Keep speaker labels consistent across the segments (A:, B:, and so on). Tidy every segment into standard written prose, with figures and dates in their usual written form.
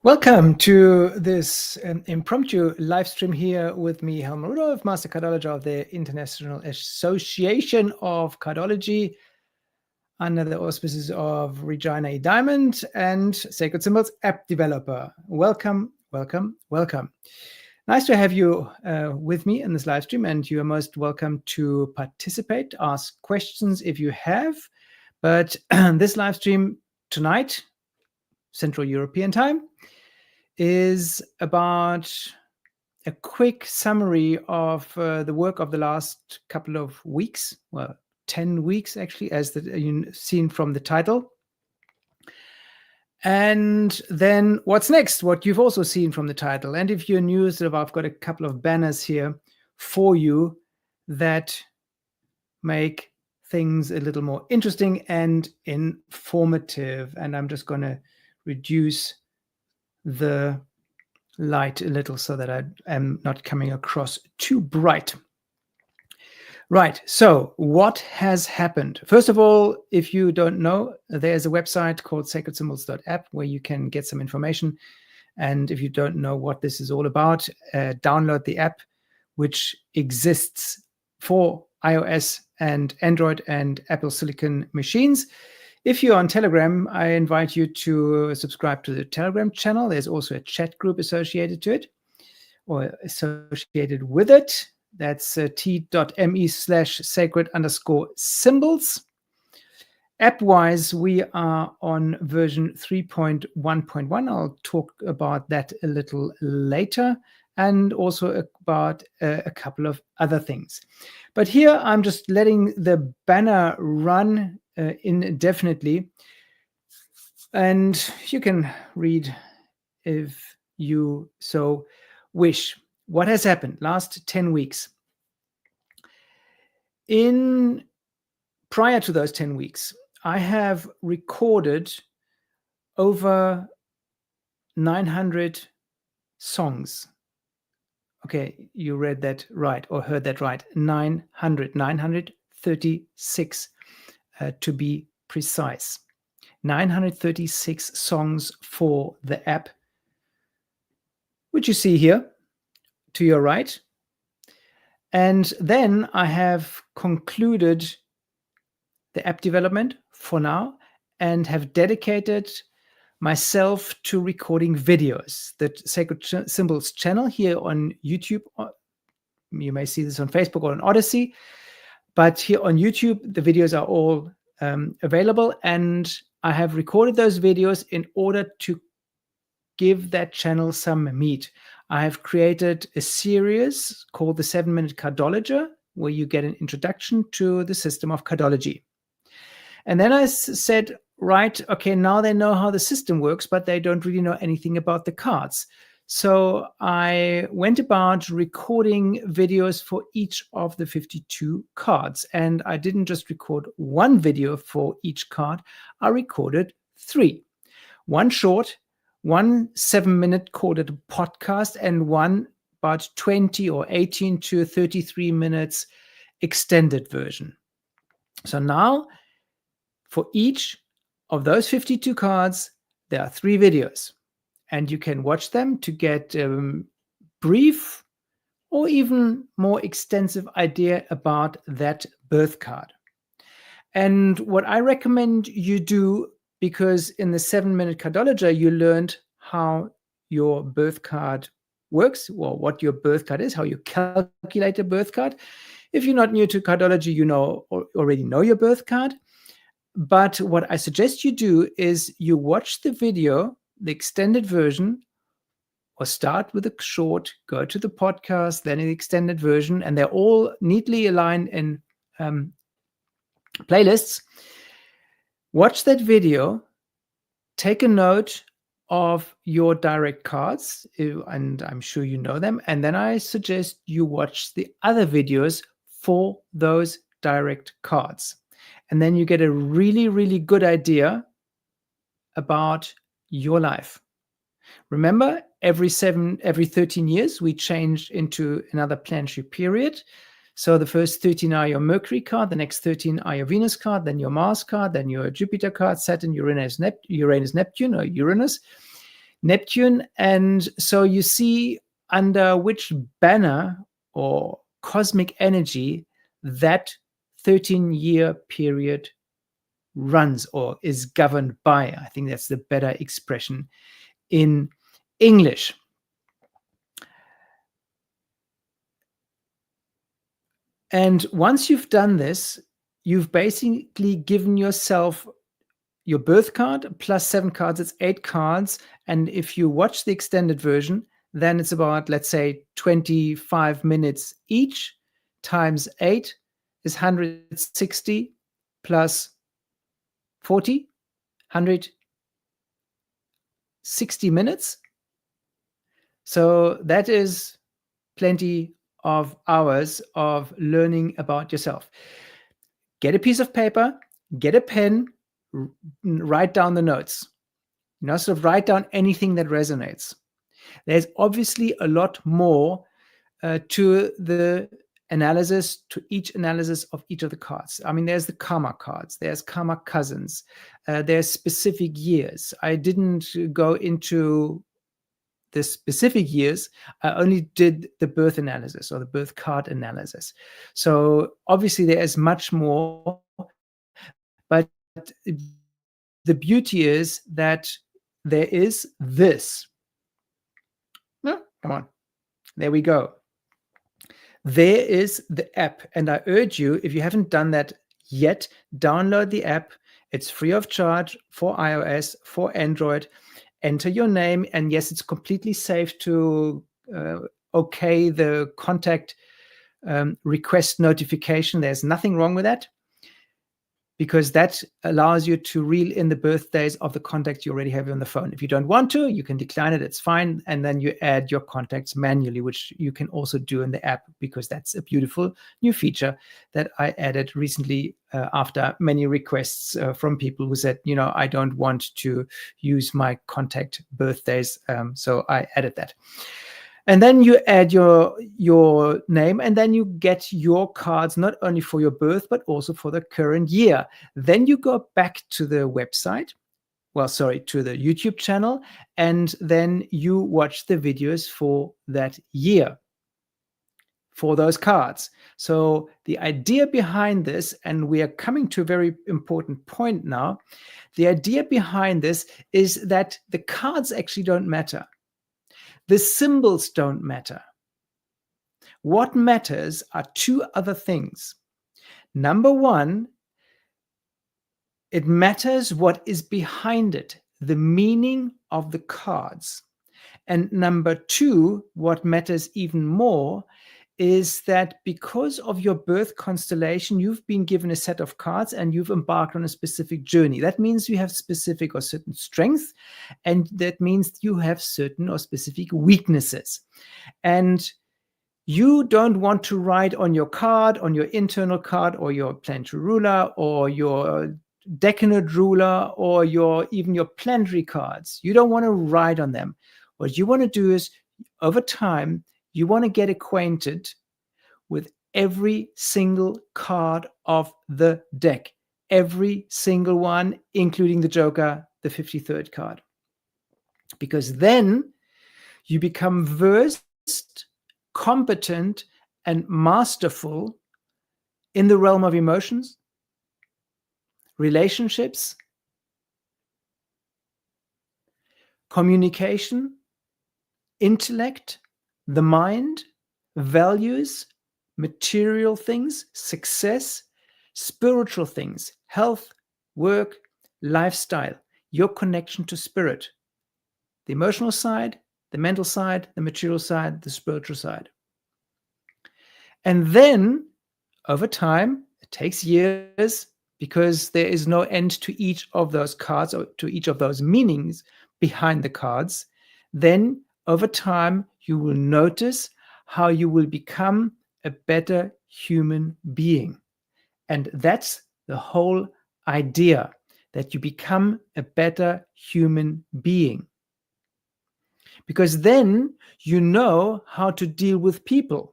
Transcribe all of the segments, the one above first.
A: Welcome to this impromptu live stream here with me, Helmut Rudolph, Master Cardologist of the International Association of Cardology, under the auspices of Regina E. Diamond and Sacred Symbols app developer. Welcome, welcome, welcome. Nice to have you with me in this live stream, and you are most welcome to participate, ask questions if you have. But this live stream tonight, Central European time, is about a quick summary of the work of the last couple of weeks, well, 10 weeks actually, as you've seen from the title. And then what's next, what you've also seen from the title. And if you're new, I've got a couple of banners here for you that make things a little more interesting and informative. And I'm just going to reduce the light a little so that I am not coming across too bright. Right, so what has happened? First of all, if you don't know, there's a website called sacredsymbols.app where you can get some information. And if you don't know what this is all about, download the app, which exists for iOS and Android and Apple Silicon machines. If you're on Telegram, I invite you to subscribe to the Telegram channel. There's also a chat group associated to it or associated with it. That's t.me/sacred_symbols. App-wise, we are on version 3.1.1. I'll talk about that a little later, and also about a couple of other things. But here I'm just letting the banner run indefinitely, and you can read if you so wish. What has happened last 10 weeks? Prior to those 10 weeks, I have recorded over 900 songs. Okay, you read that right or heard that right. 936 to be precise. 936 songs for the app, which you see here to your right. And then I have concluded the app development for now and have dedicated myself to recording videos. The Sacred Symbols channel here on YouTube, you may see this on Facebook or on Odyssey, but here on YouTube, the videos are all available, and I have recorded those videos in order to give that channel some meat. I have created a series called the 7-Minute Cardology, where you get an introduction to the system of cardology. And then I said, right, okay, now they know how the system works, but they don't really know anything about the cards. So I went about recording videos for each of the 52 cards. And I didn't just record one video for each card, I recorded 3. One short, one 7-minute called it a podcast, and one about 20 or 18 to 33 minutes extended version. So now for each of those 52 cards, there are 3 videos, and you can watch them to get a brief or even more extensive idea about that birth card. And what I recommend you do, because in the 7-Minute Cardology, you learned how your birth card works, or what your birth card is, how you calculate a birth card. If you're not new to cardology, you already know your birth card. But what I suggest you do is you watch the video, the extended version, or start with a short, go to the podcast, then an extended version, and they're all neatly aligned in playlists. Watch that video, take a note of your direct cards, and I'm sure you know them, and then I suggest you watch the other videos for those direct cards. And then you get a really, really good idea about your life. Remember, every 13 years, we change into another planetary period. So the first 13 are your Mercury card, the next 13 are your Venus card, then your Mars card, then your Jupiter card, Saturn, Uranus, Neptune, or Uranus. Neptune. And so you see under which banner or cosmic energy that 13-year period runs or is governed by. I think that's the better expression in English. And once you've done this, you've basically given yourself your birth card plus 7 cards. It's 8 cards. And if you watch the extended version, then it's about, let's say, 25 minutes each times 8 is 160 plus 40, 160 minutes. So that is plenty of hours of learning about yourself. Get a piece of paper, get a pen, write down the notes. Sort of write down anything that resonates. There's obviously a lot more to the analysis, to each analysis of each of the cards. I mean, there's the karma cards, there's karma cousins, there's specific years. I didn't go into the specific years. I only did the birth analysis or the birth card analysis. So obviously there is much more, but the beauty is that there is this. No, come on. There we go. There is the app. And I urge you, if you haven't done that yet, download the app. It's free of charge for iOS, for Android. Enter your name. And yes, it's completely safe to okay the contact request notification. There's nothing wrong with that, because that allows you to reel in the birthdays of the contacts you already have on the phone. If you don't want to, you can decline it, it's fine. And then you add your contacts manually, which you can also do in the app, because that's a beautiful new feature that I added recently after many requests from people who said, I don't want to use my contact birthdays. So I added that. And then you add your name, and then you get your cards, not only for your birth, but also for the current year. Then you go back to the website, to the YouTube channel, and then you watch the videos for that year, for those cards. So the idea behind this, and we are coming to a very important point now, the idea behind this is that the cards actually don't matter. The symbols don't matter. What matters are 2 other things. Number 1, it matters what is behind it, the meaning of the cards. And number 2, what matters even more, is that because of your birth constellation, you've been given a set of cards and you've embarked on a specific journey. That means you have specific or certain strengths, and that means you have certain or specific weaknesses. And you don't want to write on your card, on your internal card, or your planetary ruler, or your decanate ruler, or even your planetary cards. You don't want to write on them. What you want to do is, over time, you want to get acquainted with every single card of the deck, every single one, including the Joker, the 53rd card. Because then you become versed, competent, and masterful in the realm of emotions, relationships, communication, intellect, the mind, values, material things, success, spiritual things, health, work, lifestyle, your connection to spirit, the emotional side, the mental side, the material side, the spiritual side. And then over time, it takes years, because there is no end to each of those cards or to each of those meanings behind the cards. Then over time, you will notice how you will become a better human being. And that's the whole idea, that you become a better human being. Because then you know how to deal with people.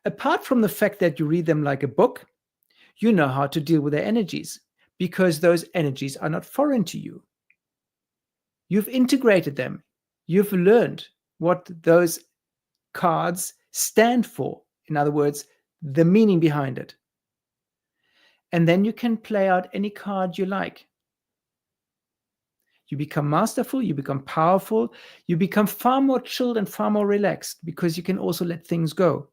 A: Apart from the fact that you read them like a book, you know how to deal with their energies, because those energies are not foreign to you. You've integrated them you've learned what those cards stand for. In other words, the meaning behind it. And then you can play out any card you like. You become masterful, you become powerful, you become far more chilled and far more relaxed because you can also let things go.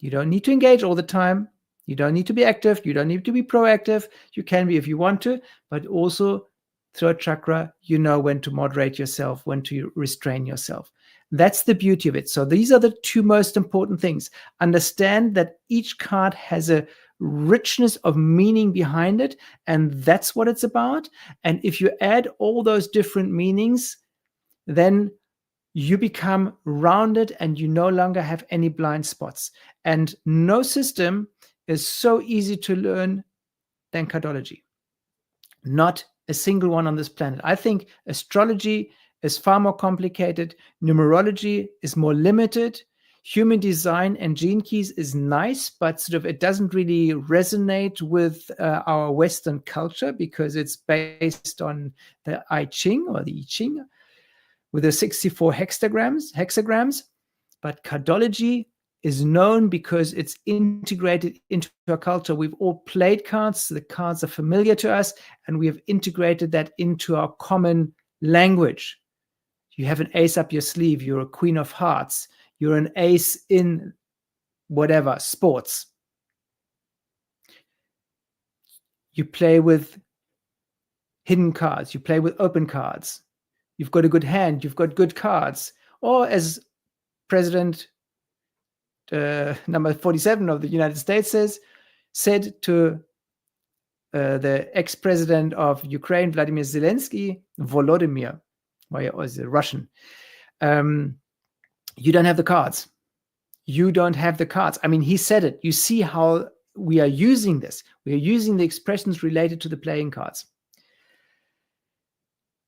A: You don't need to engage all the time. You don't need to be active. You don't need to be proactive. You can be if you want to, but also throat chakra, you know when to moderate yourself, when to restrain yourself. That's the beauty of it. So these are the two most important things. Understand that each card has a richness of meaning behind it, and that's what it's about. And if you add all those different meanings, then you become rounded and you no longer have any blind spots. And no system is so easy to learn than cardology. Not a single one on this planet. I think astrology is far more complicated. Numerology is more limited. Human design and gene keys is nice, but sort of it doesn't really resonate with our Western culture because it's based on the I Ching or the I Ching with the 64 hexagrams. But cardology is known because it's integrated into our culture. We've all played cards. The cards are familiar to us, and we have integrated that into our common language. You have an ace up your sleeve. You're a queen of hearts. You're an ace in whatever, sports. You play with hidden cards. You play with open cards. You've got a good hand. You've got good cards. Or as President number 47 of the United States said to the ex-president of Ukraine, Vladimir Zelensky, Volodymyr, was a Russian, you don't have the cards. You don't have the cards. I mean, he said it. You see how we are using this. We are using the expressions related to the playing cards.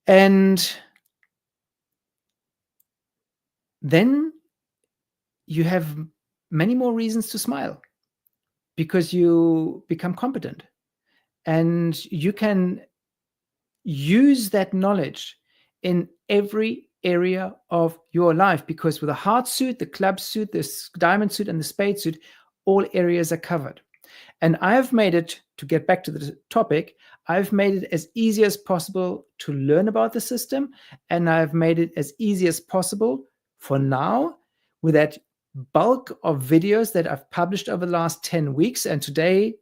A: And then you have many more reasons to smile because you become competent and you can use that knowledge in every area of your life, because with the heart suit, the club suit, the diamond suit, and the spade suit, all areas are covered. And I've made it, to get back to the topic, I've made it as easy as possible to learn about the system, and I've made it as easy as possible for now with that bulk of videos that I've published over the last 10 weeks. And today,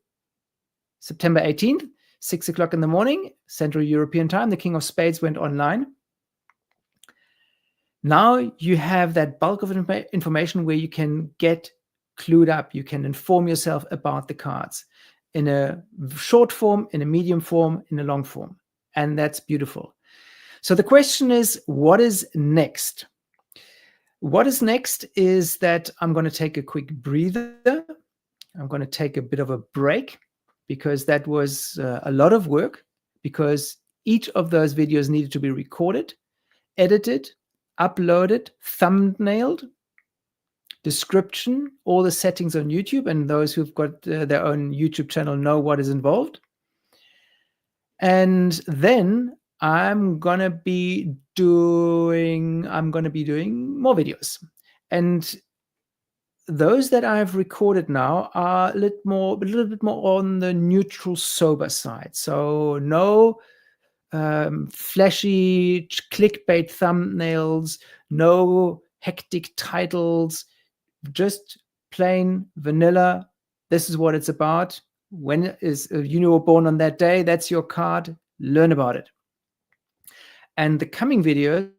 A: September 18th, 6 o'clock in the morning, Central European time, the King of Spades went online. Now you have that bulk of information where you can get clued up. You can inform yourself about the cards in a short form, in a medium form, in a long form. And that's beautiful. So the question is, what is next? What is next is that I'm going to take a quick breather. I'm going to take a bit of a break because that was a lot of work, because each of those videos needed to be recorded, edited, uploaded, thumbnailed, description, all the settings on YouTube, and those who've got their own YouTube channel know what is involved. And then I'm gonna be doing more videos, and those that I've recorded now are a little bit more on the neutral, sober side. So no flashy clickbait thumbnails, no hectic titles, just plain vanilla. This is what it's about. When is you were born on that day, that's your card. Learn about it. And the coming videos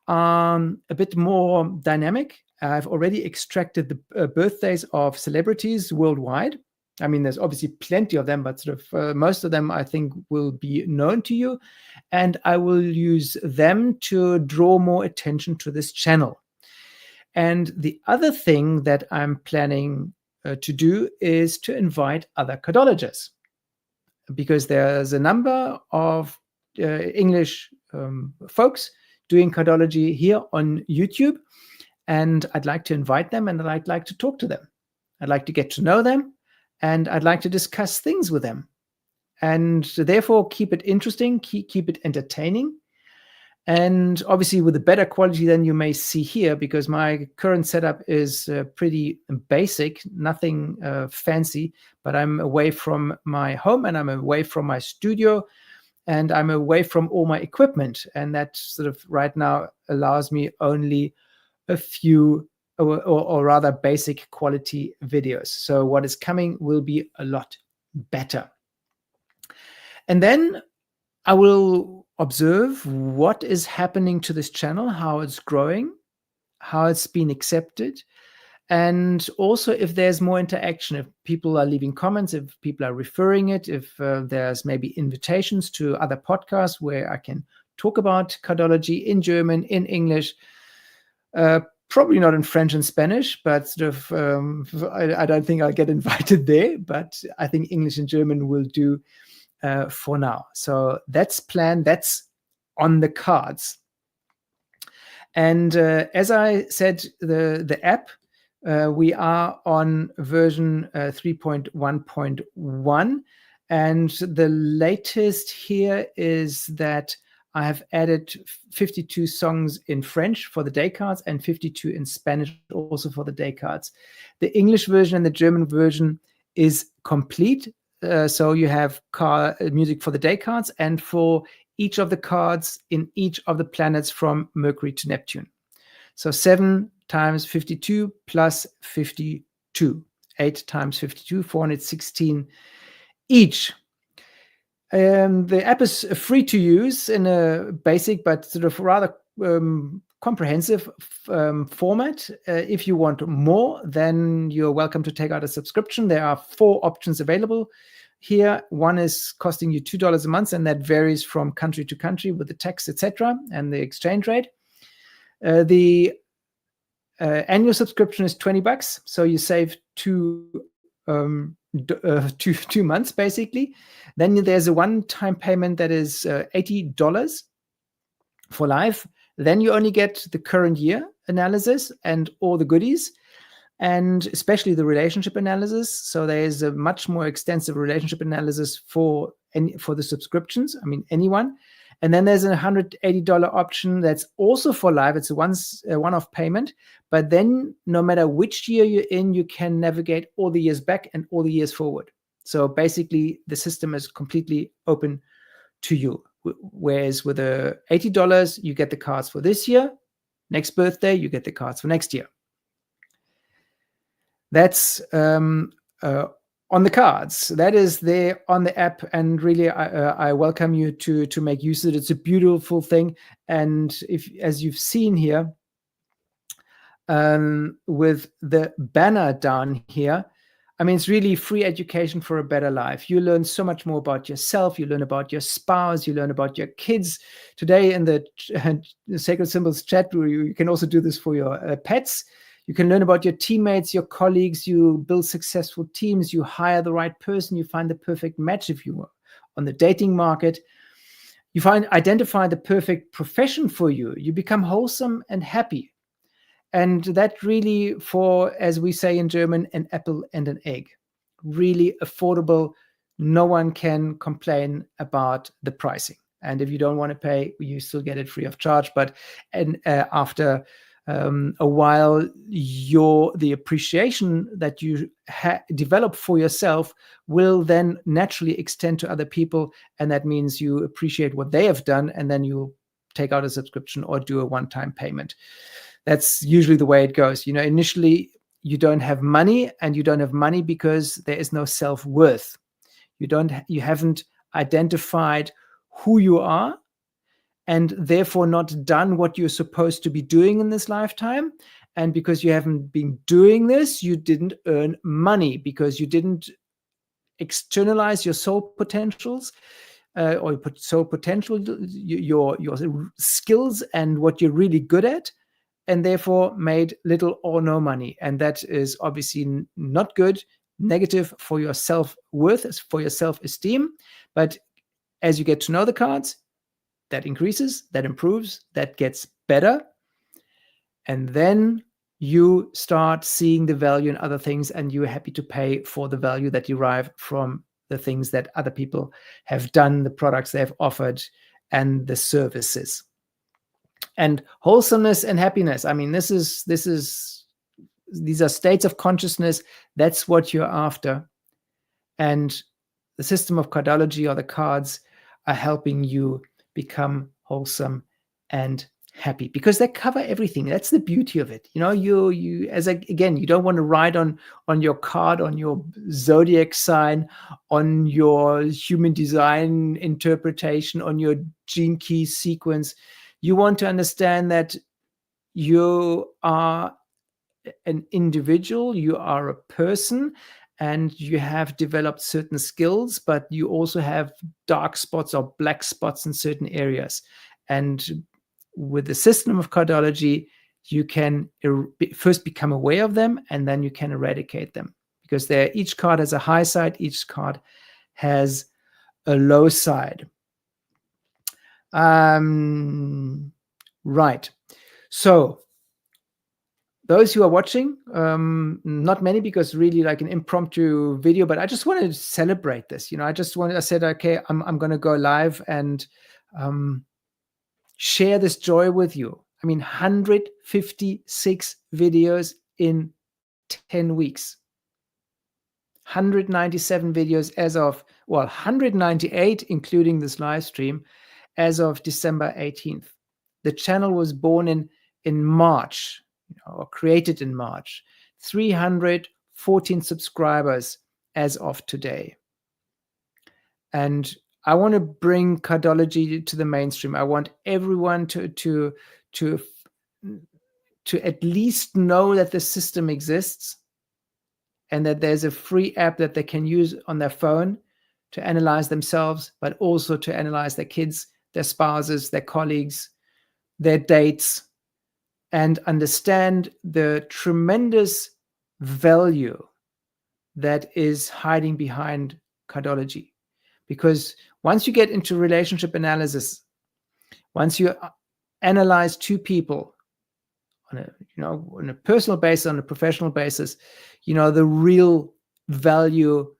A: are a bit more dynamic. I've already extracted the birthdays of celebrities worldwide. I mean, there's obviously plenty of them, but sort of most of them I think will be known to you. And I will use them to draw more attention to this channel. And the other thing that I'm planning to do is to invite other cardologists, because there's a number of English folks doing cardology here on YouTube. And I'd like to invite them, and I'd like to talk to them. I'd like to get to know them, and I'd like to discuss things with them. And therefore, keep it interesting, keep it entertaining. And obviously with a better quality than you may see here, because my current setup is pretty basic, nothing fancy, but I'm away from my home and I'm away from my studio and I'm away from all my equipment. And that sort of right now allows me only a few or rather basic quality videos. So what is coming will be a lot better. And then I will observe what is happening to this channel, how it's growing, how it's been accepted, and also if there's more interaction, if people are leaving comments, if people are referring it, if there's maybe invitations to other podcasts where I can talk about cardology in German, in English, probably not in French and Spanish, but sort of I don't think I'll get invited there, but I think English and German will do for now. So that's planned, that's on the cards. And as I said, the app, we are on version 3.1.1. And the latest here is that I have added 52 songs in French for the day cards and 52 in Spanish also for the day cards. The English version and the German version is complete. So you have music for the day cards and for each of the cards in each of the planets from Mercury to Neptune. So 7 times 52 plus 52. 8 times 52, 416 each. The app is free to use in a basic but sort of rather comprehensive format. If you want more, then you're welcome to take out a subscription. There are 4 options available here. One is costing you $2 a month, and that varies from country to country with the tax, etc., and the exchange rate. The annual subscription is $20, so you save 2 months basically. Then there's a one-time payment that is $80 for life. Then you only get the current year analysis and all the goodies, and especially the relationship analysis. So there is a much more extensive relationship analysis for the subscriptions. I mean, anyone. And then there's a $180 option that's also for life. It's a one-off payment. But then no matter which year you're in, you can navigate all the years back and all the years forward. So basically, the system is completely open to you. Whereas with the $80, you get the cards for this year. Next birthday, you get the cards for next year. That's on the cards. That is there on the app, and really I welcome you to make use of it. It's a beautiful thing, and as you've seen here with the banner down here, I mean, it's really free education for a better life. You learn so much more about yourself. You learn about your spouse. You learn about your kids. Today in the Sacred Symbols chat, you can also do this for your pets. You can learn about your teammates, your colleagues. You build successful teams. You hire the right person. You find the perfect match if you were on the dating market. You identify the perfect profession for you. You become wholesome and happy. And that really, for, as we say in German, an apple and an egg. Really affordable. No one can complain about the pricing. And if you don't want to pay, you still get it free of charge. But after a while, the appreciation that you develop for yourself will then naturally extend to other people. And that means you appreciate what they have done, and then you take out a subscription or do a one-time payment. That's usually the way it goes. You know, initially you don't have money, and you don't have money because there is no self-worth. You haven't identified who you are, and therefore not done what you're supposed to be doing in this lifetime. And because you haven't been doing this, you didn't earn money, because you didn't externalize your soul potentials, or soul potential, your skills and what you're really good at, and therefore made little or no money. And that is obviously not good, negative for your self-worth, for your self-esteem. But as you get to know the cards, that increases, that improves, that gets better. And then you start seeing the value in other things, and you're happy to pay for the value that derive from the things that other people have done, the products they have offered, and the services. And wholesomeness and happiness. I mean, these are states of consciousness. That's what you're after. And the system of cardology, or the cards, are helping you become wholesome and happy, because they cover everything. That's the beauty of it. You know, again, you don't want to write on your card, on your zodiac sign, on your human design interpretation, on your gene key sequence. You want to understand that you are an individual, you are a person, and you have developed certain skills, but you also have dark spots or black spots in certain areas. And with the system of cardology, you can first become aware of them, and then you can eradicate them, because each card has a high side, each card has a low side. Right. So those who are watching, not many, because really like an impromptu video, but I just wanted to celebrate this. You know, I said, okay, I'm going to go live and share this joy with you. I mean, 156 videos in 10 weeks. 197 videos as of, 198, including this live stream, as of December 18th. The channel was born in March, or created in March. 314 subscribers as of today. And I want to bring cardology to the mainstream. I want everyone to at least know that the system exists, and that there's a free app that they can use on their phone to analyze themselves, but also to analyze their kids, their spouses, their colleagues, their dates, and understand the tremendous value that is hiding behind cardology. Because once you get into relationship analysis, once you analyze two people on a personal basis, on a professional basis, the real value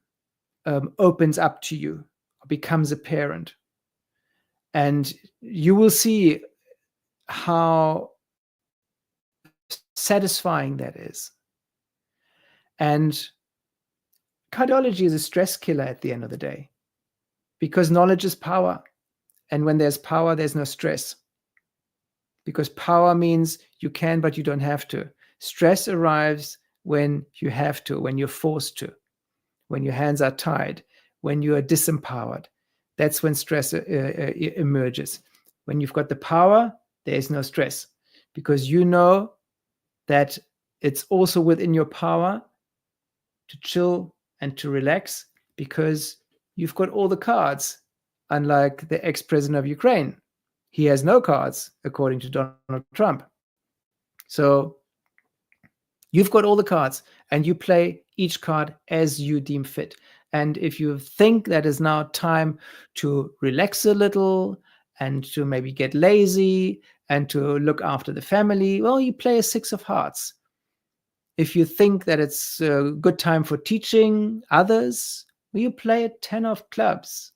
A: opens up to you, becomes apparent. And you will see how satisfying that is. And cardology is a stress killer at the end of the day, because knowledge is power. And when there's power, there's no stress. Because power means you can, but you don't have to. Stress arrives when you have to, when you're forced to, when your hands are tied, when you are disempowered. That's when stress emerges. When you've got the power, there is no stress, because you know that it's also within your power to chill and to relax, because you've got all the cards, unlike the ex-president of Ukraine. He has no cards, according to Donald Trump. So you've got all the cards, and you play each card as you deem fit. And if you think that is now time to relax a little and to maybe get lazy and to look after the family, well, you play a 6 of hearts. If you think that it's a good time for teaching others, well, you play a 10 of clubs.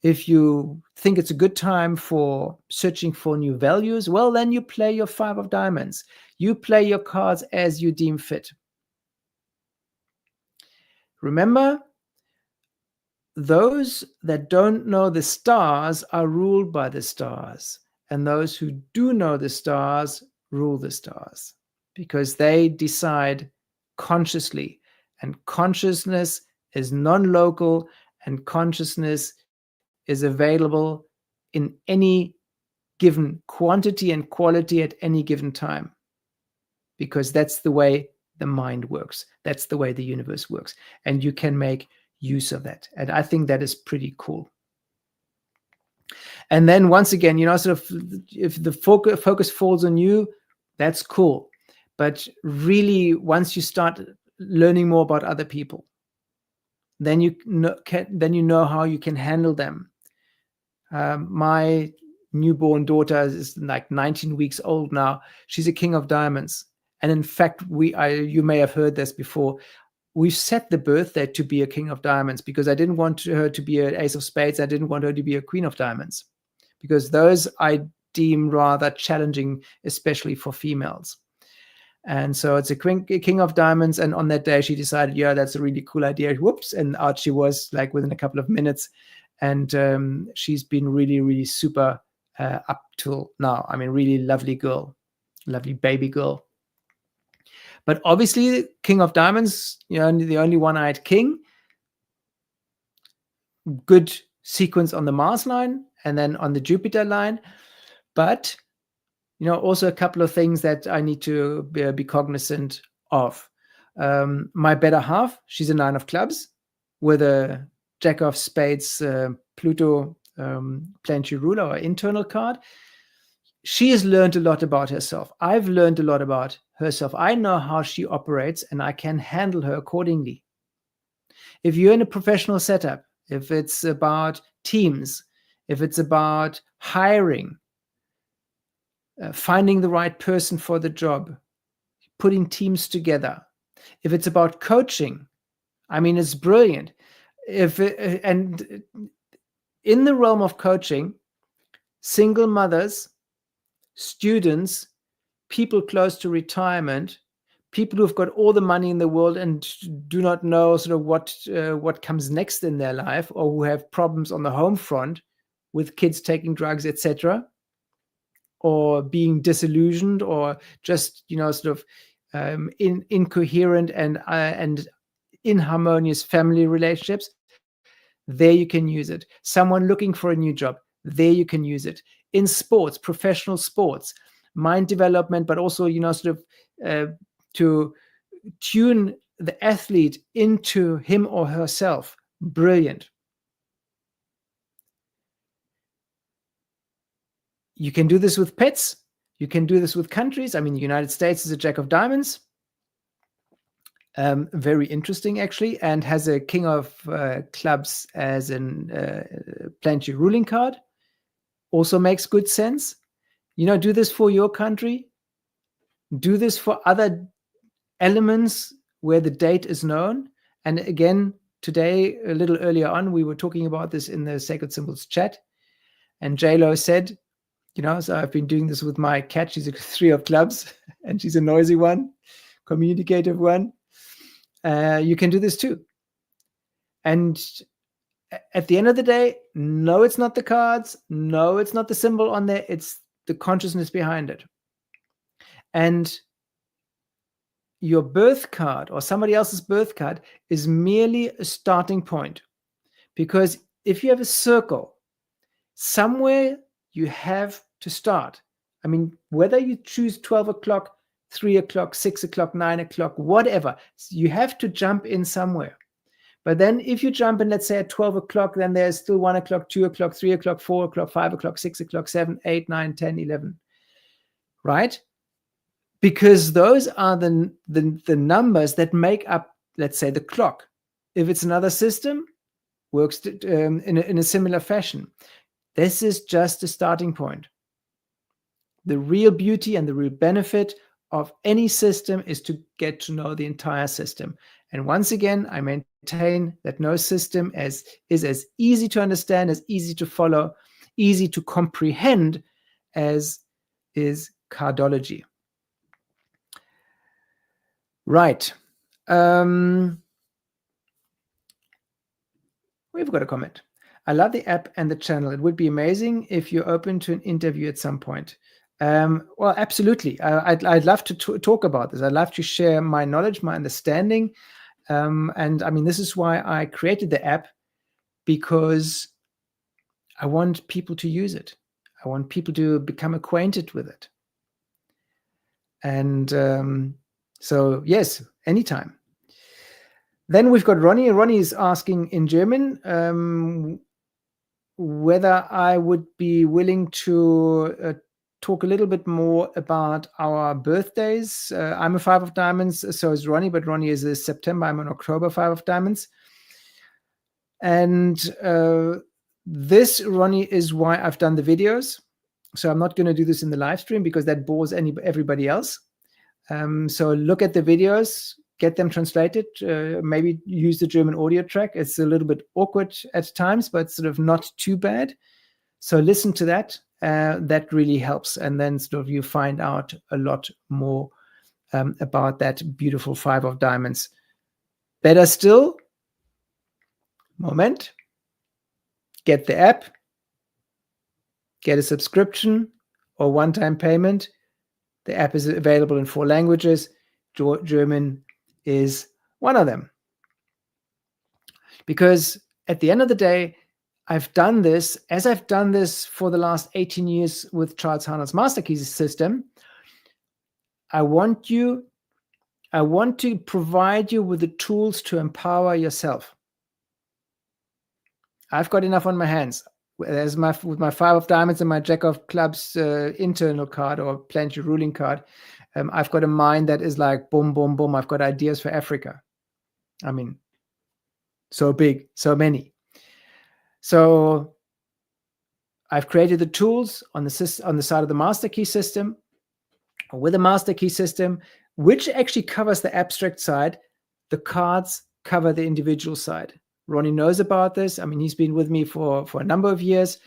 A: If you think it's a good time for searching for new values, well, then you play your 5 of diamonds. You play your cards as you deem fit. Remember, those that don't know the stars are ruled by the stars, and those who do know the stars rule the stars, because they decide consciously, and consciousness is non-local, and consciousness is available in any given quantity and quality at any given time, because that's the way the mind works. That's the way the universe works. And you can make use of that. And I think that is pretty cool. And then once again, sort of, if the focus falls on you, that's cool. But really, once you start learning more about other people, then you know how you can handle them. My newborn daughter is like 19 weeks old now. She's a king of diamonds. And in fact, you may have heard this before. We set the birthday to be a king of diamonds, because I didn't want her to be an ace of spades. I didn't want her to be a queen of diamonds, because those I deem rather challenging, especially for females. And so it's a king of diamonds. And on that day, she decided, yeah, that's a really cool idea. Whoops. And out she was, like within a couple of minutes. And she's been really, really super up till now. I mean, really lovely girl, lovely baby girl. But obviously, king of diamonds, the only one-eyed king. Good sequence on the Mars line and then on the Jupiter line. But also a couple of things that I need to be cognizant of. My better half, she's a 9 of clubs with a Jack of spades, Pluto planetary ruler or internal card. She has learned a lot about herself. I've learned a lot about herself. I know how she operates and I can handle her accordingly. If you're in a professional setup, if it's about teams, if it's about hiring, finding the right person for the job, putting teams together. If it's about coaching, I mean, it's brilliant. And in the realm of coaching, single mothers, students, people close to retirement, people who've got all the money in the world and do not know sort of what comes next in their life, or who have problems on the home front with kids taking drugs, etc., or being disillusioned, or just sort of incoherent and inharmonious family relationships, there you can use it. Someone looking for a new job, there you can use it. In sports, professional sports, mind development, but also sort of to tune the athlete into him or herself. Brilliant. You can do this with pets. You can do this with countries. I mean, the United States is a Jack of diamonds. Very interesting, actually, and has a king of clubs as an planetary ruling card. Also makes good sense. Do this for your country. Do this for other elements where the date is known. And again, today, a little earlier on, we were talking about this in the Sacred Symbols chat. And J-Lo said, so I've been doing this with my cat. She's a 3 of clubs, and she's a noisy one, communicative one. You can do this too. And at the end of the day, no, it's not the cards. No, it's not the symbol on there. It's the consciousness behind it. And your birth card or somebody else's birth card is merely a starting point. Because if you have a circle, somewhere you have to start. I mean, whether you choose 12 o'clock, 3 o'clock, 6 o'clock, 9 o'clock, whatever, you have to jump in somewhere. But then if you jump in, let's say at 12 o'clock, then there's still 1 o'clock, 2 o'clock, 3 o'clock, 4 o'clock, 5 o'clock, 6 o'clock, 7, 8, 9, 10, 11, right? Because those are the numbers that make up, let's say, the clock. If it's another system, works in a similar fashion. This is just a starting point. The real beauty and the real benefit of any system is to get to know the entire system. And once again, I maintain that no system is as easy to understand, as easy to follow, easy to comprehend as is cardology. Right. We've got a comment. I love the app and the channel. It would be amazing if you're open to an interview at some point. Well, absolutely. I'd love to talk about this. I'd love to share my knowledge, my understanding. And I mean, this is why I created the app, because I want people to use it. I want people to become acquainted with it. And so, yes, anytime. Then we've got Ronnie. Ronnie is asking in German whether I would be willing to talk a little bit more about our birthdays. I'm a 5 of diamonds, so is Ronnie, but Ronnie is a September. I'm an October 5 of diamonds. And this, Ronnie, is why I've done the videos. So I'm not going to do this in the live stream because that bores everybody else. So look at the videos, get them translated, maybe use the German audio track. It's a little bit awkward at times, but sort of not too bad. So listen to that that really helps. And then sort of you find out a lot more about that beautiful 5 of diamonds. Better still, get the app, get a subscription or one-time payment. The app is available in 4 languages. German is one of them. Because at the end of the day, I've done this for the last 18 years with Charles Harnell's Master Keys system. I want to provide you with the tools to empower yourself. I've got enough on my hands. With my 5 of diamonds and my Jack of clubs internal card or planetary ruling card, I've got a mind that is like boom, boom, boom. I've got ideas for Africa. I mean, so big, so many. So I've created the tools on the side of the Master Key system, or with the Master Key system, which actually covers the abstract side. The cards cover the individual side. Ronnie knows about this. I mean, he's been with me for a number of years.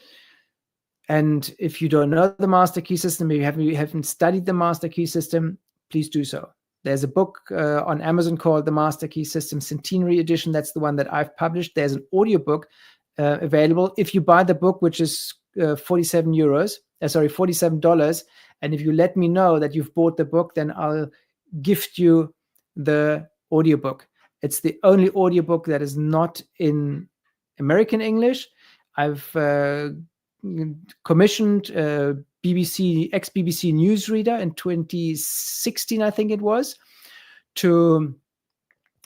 A: And if you don't know the Master Key system, if you haven't studied the Master Key system, please do so. There's a book on Amazon called The Master Key System Centenary Edition. That's the one that I've published. There's an audiobook available. If you buy the book, which is $47, and if you let me know that you've bought the book, then I'll gift you the audiobook. It's the only audiobook that is not in American English. I've commissioned ex-BBC newsreader in 2016, I think it was, to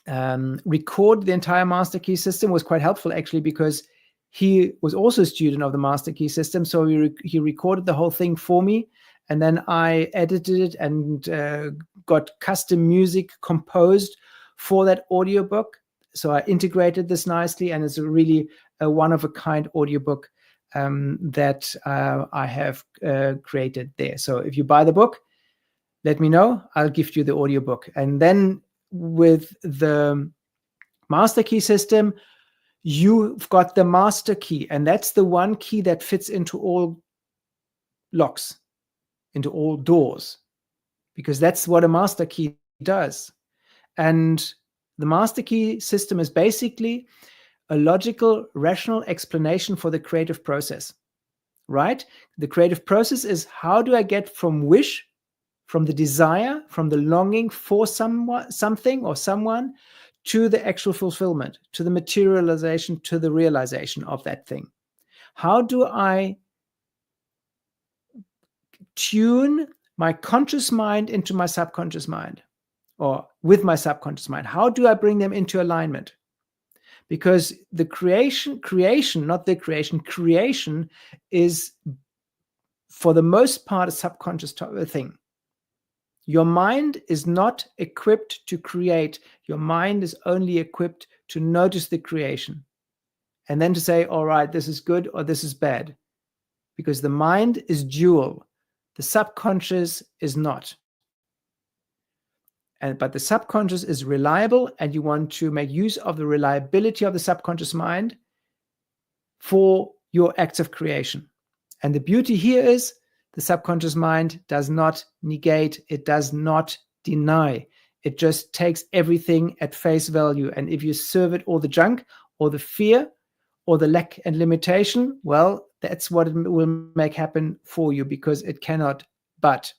A: record the entire Master Key system. It was quite helpful, actually, because he was also a student of the Master Key system. So he recorded the whole thing for me. And then I edited it and got custom music composed for that audiobook. So I integrated this nicely, and it's a really one-of-a-kind audiobook that I have created there. So if you buy the book, let me know. I'll gift you the audiobook. And then with the Master Key system, you've got the Master Key, and that's the one key that fits into all locks, into all doors, because that's what a Master Key does. And the Master Key system is basically a logical, rational explanation for the creative process, right? The creative process is, how do I get from wish, from the desire, from the longing for something or someone, to the actual fulfillment, to the materialization, to the realization of that thing? How do I tune my conscious mind into my subconscious mind, or with my subconscious mind? How do I bring them into alignment? Because the creation is, for the most part, a subconscious thing. Your mind is not equipped to create. Your mind is only equipped to notice the creation and then to say, all right, this is good or this is bad. Because the mind is dual. The subconscious is not. But the subconscious is reliable, and you want to make use of the reliability of the subconscious mind for your acts of creation. And the beauty here is, the subconscious mind does not negate, it does not deny. It just takes everything at face value. And if you serve it all the junk or the fear or the lack and limitation, well, that's what it will make happen for you, because it cannot but.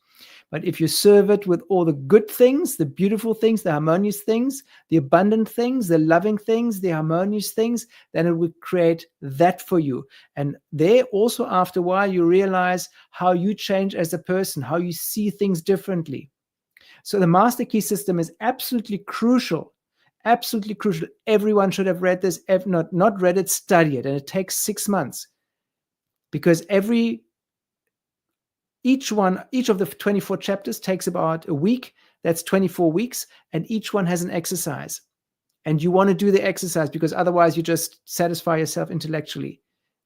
A: But if you serve it with all the good things, the beautiful things, the harmonious things, the abundant things, the loving things, the harmonious things, then it will create that for you. And there also, after a while, you realize how you change as a person, how you see things differently. So the Master Key system is absolutely crucial. Absolutely crucial. Everyone should have read this. If not read it, study it. And it takes 6 months. Because each of the 24 chapters takes about a week. That's 24 weeks. And each one has an exercise. And you want to do the exercise, because otherwise you just satisfy yourself intellectually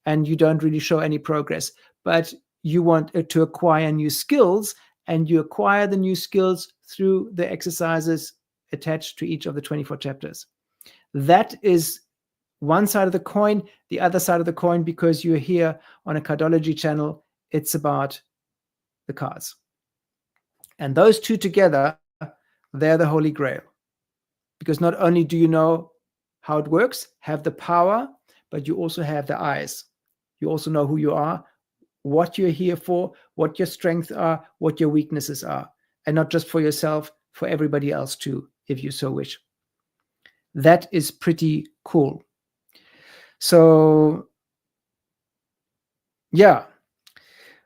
A: and you don't really show any progress. But you want to acquire new skills, and you acquire the new skills through the exercises attached to each of the 24 chapters. That is one side of the coin. The other side of the coin, because you're here on a Cardology channel, it's about the cards. And those two together, they're the holy grail. Because not only do you know how it works, have the power, but you also have the eyes. You also know who you are, what you're here for, what your strengths are, what your weaknesses are. And not just for yourself, for everybody else too, if you so wish. That is pretty cool. So, yeah,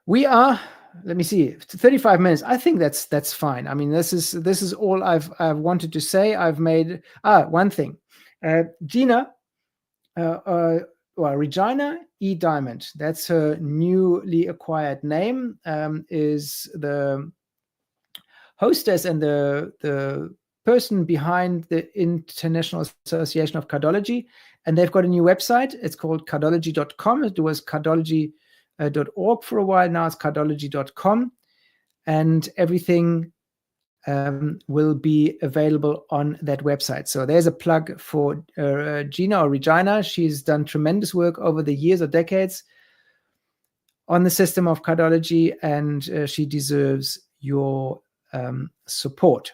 A: we are, let me see, 35 minutes. I think that's fine. I mean, this is all I've wanted to say. I've made one thing. Gina, Regina E. Diamond, that's her newly acquired name, is the hostess and the person behind the International Association of Cardology. And they've got a new website. It's called cardology.com. It was cardology.org for a while. Now it's cardology.com. And everything will be available on that website. So there's a plug for Gina or Regina. She's done tremendous work over the years or decades on the system of cardology, and she deserves your support.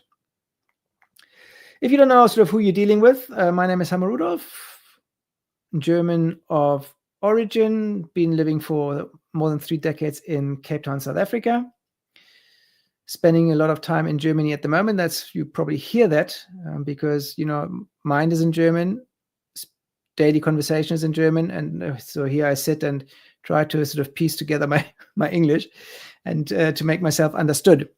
A: If you don't know sort of who you're dealing with, my name is Hammer Rudolph, German of origin, been living for more than 3 decades in Cape Town, South Africa. Spending a lot of time in Germany at the moment. That's, you probably hear that because, you know, mind is in German, daily conversation is in German. And so here I sit and try to sort of piece together my English and to make myself understood.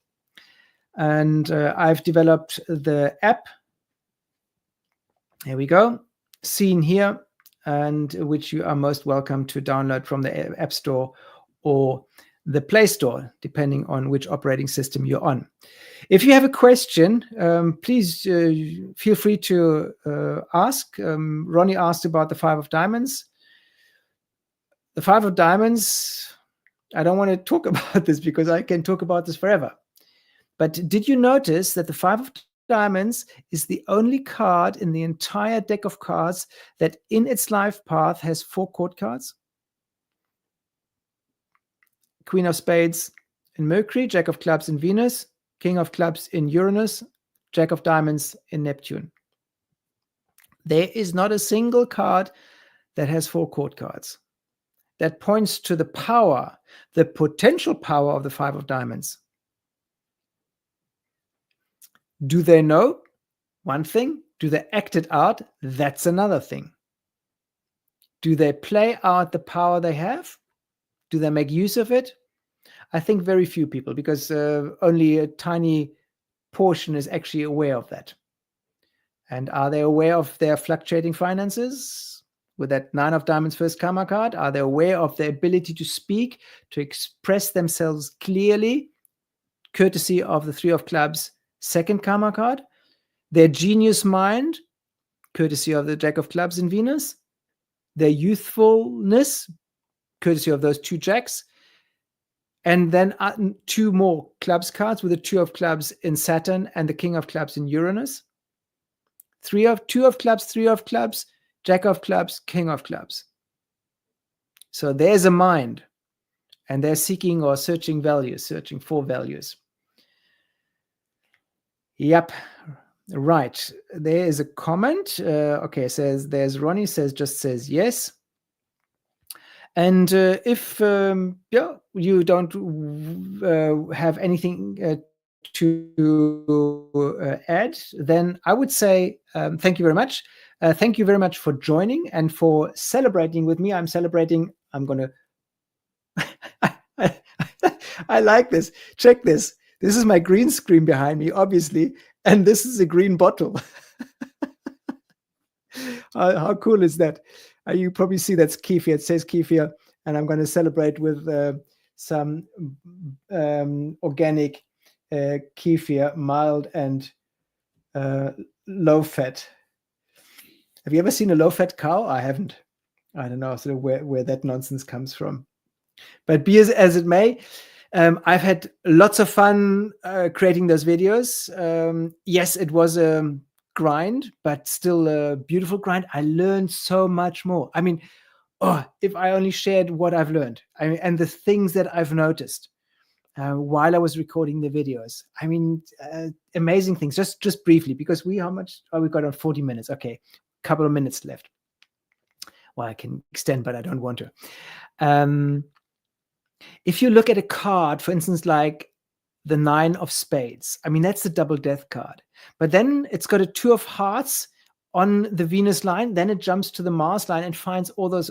A: And I've developed the app. Here we go. Seen here, and which you are most welcome to download from the App Store or the Play Store, depending on which operating system you're on. If you have a question, please feel free to ask. Ronnie asked about the 5 of diamonds. The 5 of diamonds, I don't want to talk about this because I can talk about this forever. But did you notice that the 5 of diamonds is the only card in the entire deck of cards that in its life path has 4 court cards? Queen of spades in Mercury, Jack of clubs in Venus, King of clubs in Uranus, Jack of diamonds in Neptune. There is not a single card that has 4 court cards. That points to the power, the potential power of the 5 of diamonds. Do they know? One thing. Do they act it out? That's another thing. Do they play out the power they have? Do they make use of it? I think very few people, because only a tiny portion is actually aware of that. And are they aware of their fluctuating finances? With that 9 of diamonds first karma card, are they aware of their ability to speak, to express themselves clearly, courtesy of the 3 of clubs second karma card? Their genius mind, courtesy of the Jack of clubs in Venus. Their youthfulness, courtesy of those 2 jacks. And then 2 more clubs cards with the 2 of clubs in Saturn and the King of clubs in Uranus. 2 of clubs, 3 of clubs, Jack of clubs, King of clubs. So there's a mind, and they're seeking or searching values, searching for values. Yep. Right. There is a comment. Okay, says there's Ronnie just says yes. And if you don't have anything to add, then I would say thank you very much. Thank you very much for joining and for celebrating with me. I'm celebrating. I'm going to... I like this. Check this. This is my green screen behind me, obviously, and this is a green bottle. How cool is that? You probably see that's kefir. It says kefir, and I'm going to celebrate with some organic kefir, mild and low fat. Have you ever seen a low fat cow? I haven't. I don't know sort of where that nonsense comes from. But be as it may, I've had lots of fun creating those videos. Yes, it was a grind, but still a beautiful grind. I learned so much more. I mean, oh, if I only shared what I've learned, and the things that I've noticed while I was recording the videos. I mean, amazing things. Just briefly, because how much? Oh, we got on 40 minutes. Okay, couple of minutes left. Well, I can extend, but I don't want to. If you look at a card, for instance, like the 9 of spades, I mean, that's the double death card. But then it's got a 2 of hearts on the Venus line. Then it jumps to the Mars line and finds all those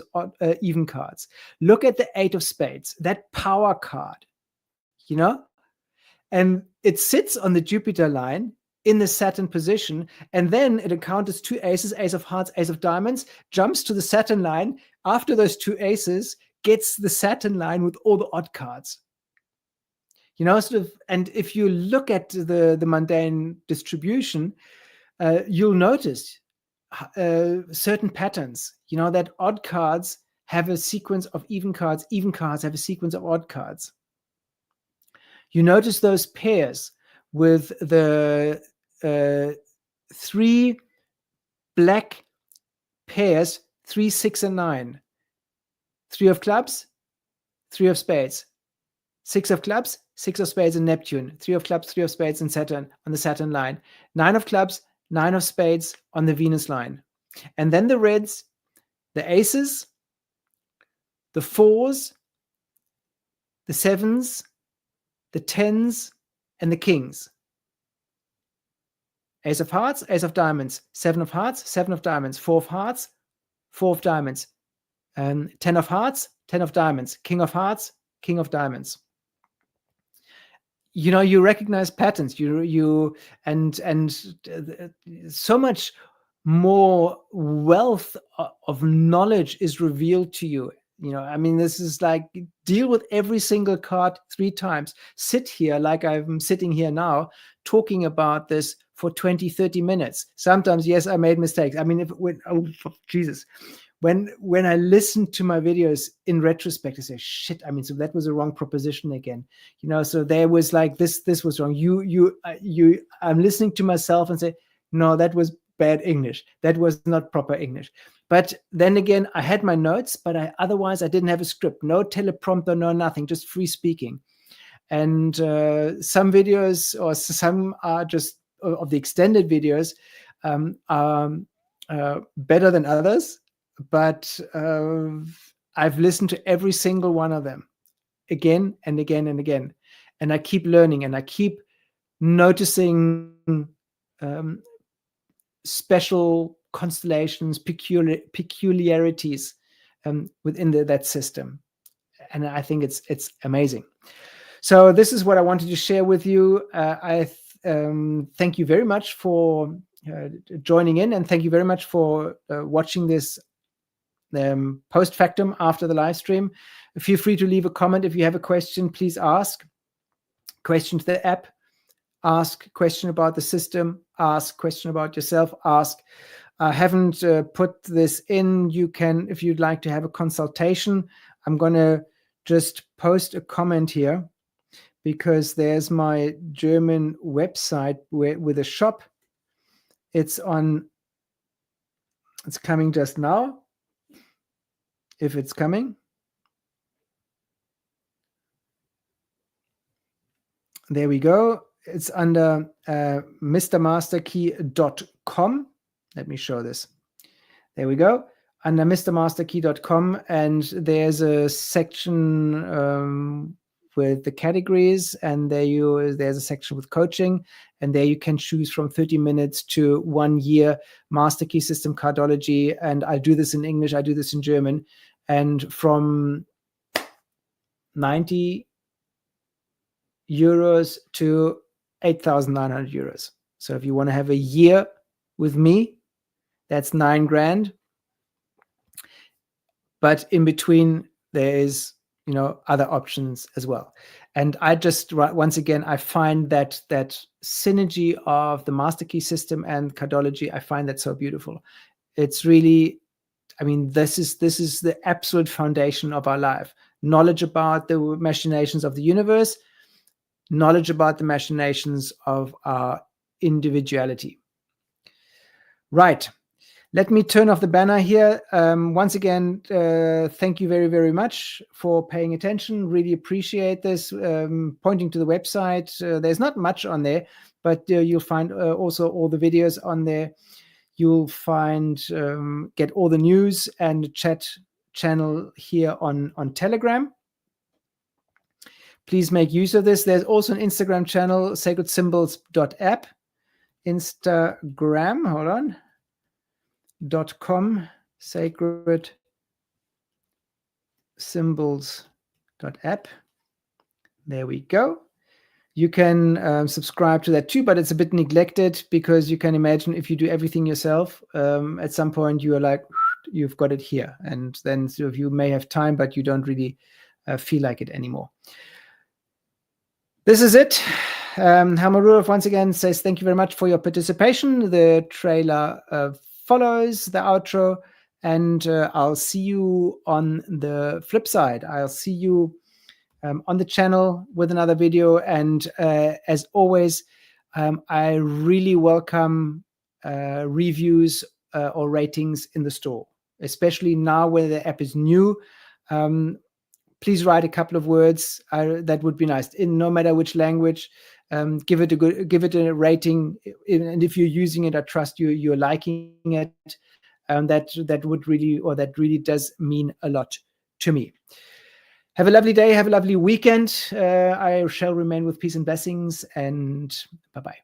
A: even cards. Look at the 8 of spades, that power card, you know? And it sits on the Jupiter line in the Saturn position. And then it encounters 2 aces, ace of hearts, ace of diamonds, jumps to the Saturn line. After those 2 aces, gets the Saturn line with all the odd cards. You know, sort of, and if you look at the mundane distribution, you'll notice certain patterns. You know, that odd cards have a sequence of even cards have a sequence of odd cards. You notice those pairs with the 3 black pairs, 3, 6, and 9. 3 of clubs, 3 of spades. 6 of clubs, 6 of spades and Neptune. 3 of clubs, 3 of spades and Saturn on the Saturn line. 9 of clubs, 9 of spades on the Venus line. And then the reds, the aces, the 4s, the 7s, the 10s, and the kings. Ace of hearts, ace of diamonds, 7 of hearts, 7 of diamonds, 4 of hearts, 4 of diamonds, 10 of hearts, 10 of diamonds, king of hearts, king of diamonds. You know, you recognize patterns. And so much more wealth of knowledge is revealed to you. You know, I mean, this is like, deal with every single card 3 times. Sit here like I'm sitting here now, talking about this for 20, 30 minutes. Sometimes, yes, I made mistakes. I mean, Jesus. When I listen to my videos in retrospect, I say, shit, I mean, so that was a wrong proposition again. You know, so there was like, this was wrong. I'm listening to myself and say, no, that was bad English. That was not proper English. But then again, I had my notes, but otherwise I didn't have a script, no teleprompter, no nothing, just free speaking. And some videos, or some are just, of the extended videos, are better than others. But I've listened to every single one of them again and again and again. And I keep learning, and I keep noticing special constellations, peculiarities within that system. And I think it's amazing. So this is what I wanted to share with you. I thank you very much for joining in, and thank you very much for watching this post factum after the live stream. Feel free to leave a comment. If you have a question, please ask. Question to the app, ask. Question about the system, ask. Question about yourself, ask. I haven't put this in. You can, if you'd like to have a consultation, I'm going to just post a comment here, because there's my German website with a shop. It's coming just now. If it's coming. There we go. It's under mrmasterkey.com. Let me show this. There we go. Under mrmasterkey.com, and there's a section with the categories, and there's a section with coaching, and there you can choose from 30 minutes to 1 year Master Key System Cardology. And I do this in English, I do this in German. And from 90 euros to 8,900 euros. So if you want to have a year with me, that's 9 grand. But in between, there is, you know, other options as well. And I just, once again, I find that synergy of the Master Key system and Cardology, I find that so beautiful. It's really, I mean, this is the absolute foundation of our life. Knowledge about the machinations of the universe, knowledge about the machinations of our individuality. Right. Let me turn off the banner here. Once again, thank you very, very much for paying attention. Really appreciate this. Pointing to the website, there's not much on there, but you'll find also all the videos on there. You'll find, get all the news and the chat channel here on Telegram. Please make use of this. There's also an Instagram channel, sacredsymbols.app. Instagram, hold on, .com, sacred symbols.app. There we go. You can subscribe to that too, but it's a bit neglected because you can imagine if you do everything yourself, at some point you are like, you've got it here. And then so you may have time, but you don't really feel like it anymore. This is it. Hamarurov once again says, thank you very much for your participation. The trailer follows the outro, and I'll see you on the flip side. I'll see you on the channel with another video. And as always, I really welcome reviews or ratings in the store, especially now where the app is new. Please write a couple of words. That would be nice. In no matter which language, give it a rating. And if you're using it, I trust you're liking it. That would really, or that really does mean a lot to me. Have a lovely day. Have a lovely weekend. I shall remain with peace and blessings, and bye-bye.